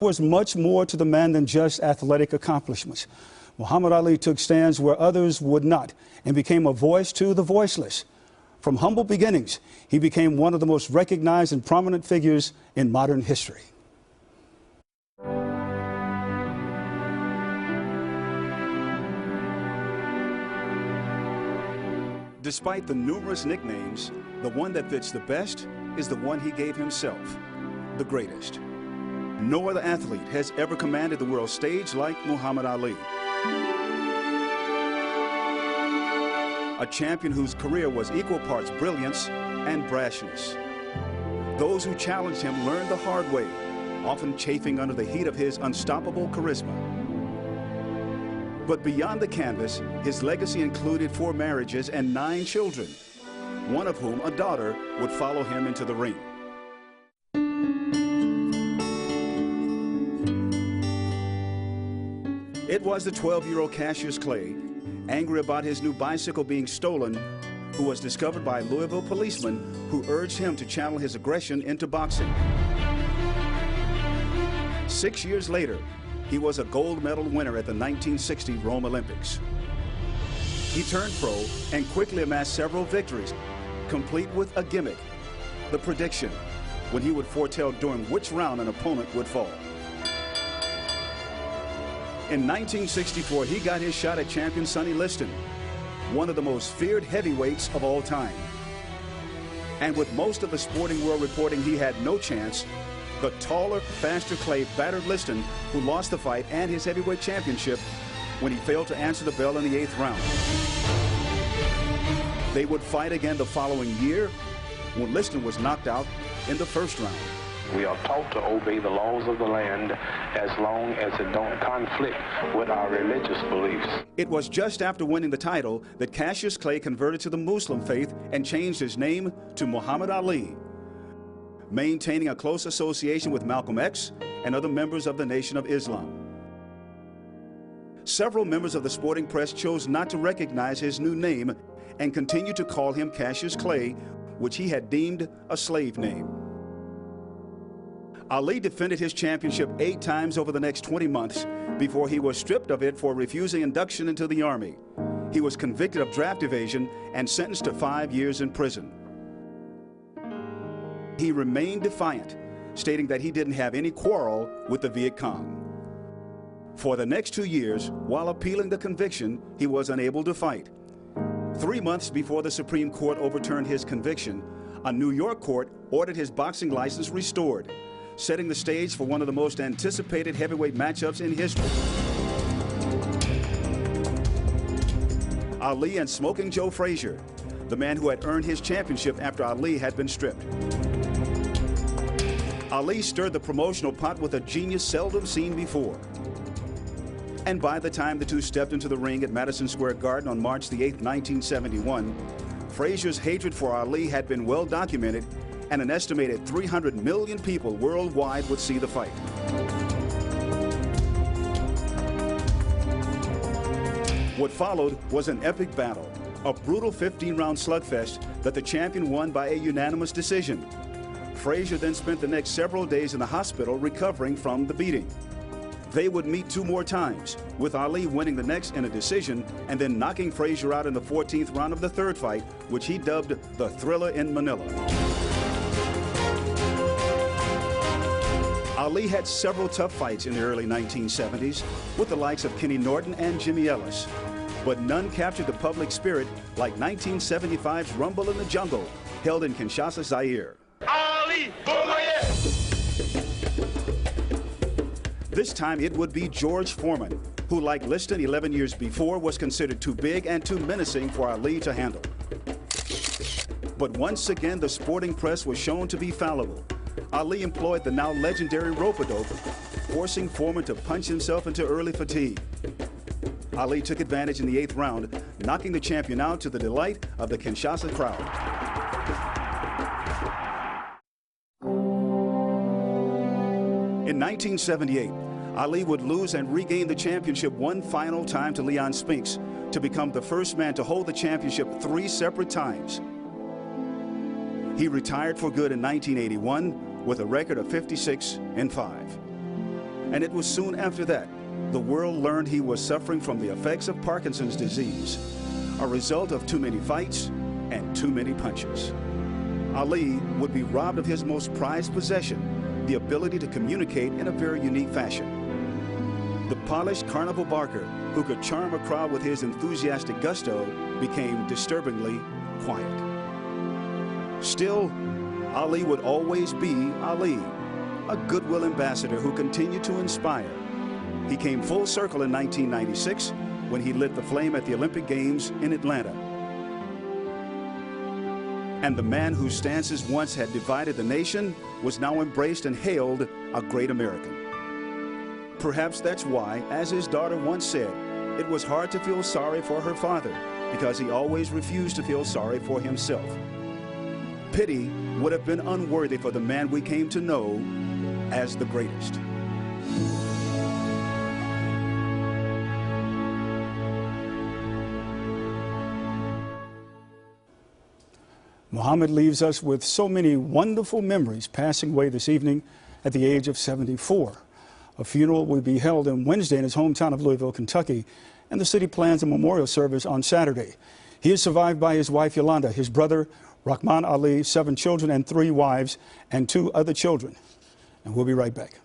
There was much more to the man than just athletic accomplishments. Muhammad Ali took stands where others would not and became a voice to the voiceless. From humble beginnings, he became one of the most recognized and prominent figures in modern history. Despite the numerous nicknames, the one that fits the best is the one he gave himself, the greatest. No other athlete has ever commanded the world stage like Muhammad Ali. A champion whose career was equal parts brilliance and brashness. Those who challenged him learned the hard way, often chafing under the heat of his unstoppable charisma. But beyond the canvas, his legacy included 4 marriages and 9 children, one of whom, a daughter, would follow him into the ring. It was the 12-year-old Cassius Clay, angry about his new bicycle being stolen, who was discovered by a Louisville policeman who urged him to channel his aggression into boxing. 6 years later, he was a gold medal winner at the 1960 Rome Olympics. He turned pro and quickly amassed several victories, complete with a gimmick, the prediction, when he would foretell during which round an opponent would fall. In 1964, he got his shot at champion Sonny Liston, one of the most feared heavyweights of all time. And with most of the sporting world reporting he had no chance, the taller, faster Clay battered Liston, who lost the fight and his heavyweight championship when he failed to answer the bell in the 8th round. They would fight again the following year when Liston was knocked out in the 1st round. We are taught to obey the laws of the land as long as it don't conflict with our religious beliefs. It was just after winning the title that Cassius Clay converted to the Muslim faith and changed his name to Muhammad Ali, maintaining a close association with Malcolm X and other members of the Nation of Islam. Several members of the sporting press chose not to recognize his new name and continued to call him Cassius Clay, which he had deemed a slave name. Ali defended his championship 8 times over the next 20 months before he was stripped of it for refusing induction into the Army. He was convicted of draft evasion and sentenced to 5 years in prison. He remained defiant, stating that he didn't have any quarrel with the Viet Cong. For the next 2 years, while appealing the conviction, he was unable to fight. 3 months before the Supreme Court overturned his conviction, a New York court ordered his boxing license restored, setting the stage for one of the most anticipated heavyweight matchups in history. Ali and Smoking Joe Frazier, the man who had earned his championship after Ali had been stripped. Ali stirred the promotional pot with a genius seldom seen before. And by the time the two stepped into the ring at Madison Square Garden on March the 8th, 1971, Frazier's hatred for Ali had been well documented, and an estimated 300 million people worldwide would see the fight. What followed was an epic battle, a brutal 15-round slugfest that the champion won by a unanimous decision. Frazier then spent the next several days in the hospital recovering from the beating. They would meet 2 more times, with Ali winning the next in a decision and then knocking Frazier out in the 14th round of the 3rd fight, which he dubbed the Thriller in Manila. Ali had several tough fights in the early 1970s with the likes of Kenny Norton and Jimmy Ellis, but none captured the public spirit like 1975's Rumble in the Jungle, held in Kinshasa, Zaire. Ali, This time it would be George Foreman, who, like Liston 11 years before, was considered too big and too menacing for Ali to handle. But once again, the sporting press was shown to be fallible. Ali employed the now legendary rope-a-dope, forcing Foreman to punch himself into early fatigue. Ali took advantage in the 8th round, knocking the champion out to the delight of the Kinshasa crowd. In 1978, Ali would lose and regain the championship one final time to Leon Spinks to become the first man to hold the championship 3 separate times. He retired for good in 1981 with a record of 56-5. And it was soon after that the world learned he was suffering from the effects of Parkinson's disease, a result of too many fights and too many punches. Ali would be robbed of his most prized possession, the ability to communicate in a very unique fashion. The polished carnival barker who could charm a crowd with his enthusiastic gusto became disturbingly quiet. Still, Ali would always be Ali, a goodwill ambassador who continued to inspire. He came full circle in 1996 when he lit the flame at the Olympic Games in Atlanta. And the man whose stances once had divided the nation was now embraced and hailed a great American. Perhaps that's why, as his daughter once said, it was hard to feel sorry for her father because he always refused to feel sorry for himself. Pity would have been unworthy for the man we came to know as the greatest. Muhammad leaves us with so many wonderful memories, passing away this evening at the age of 74. A funeral will be held on Wednesday in his hometown of Louisville, Kentucky, and the city plans a memorial service on Saturday. He is survived by his wife Yolanda, his brother Rahman Ali, 7 children and 3 wives, and 2 other children. And we'll be right back.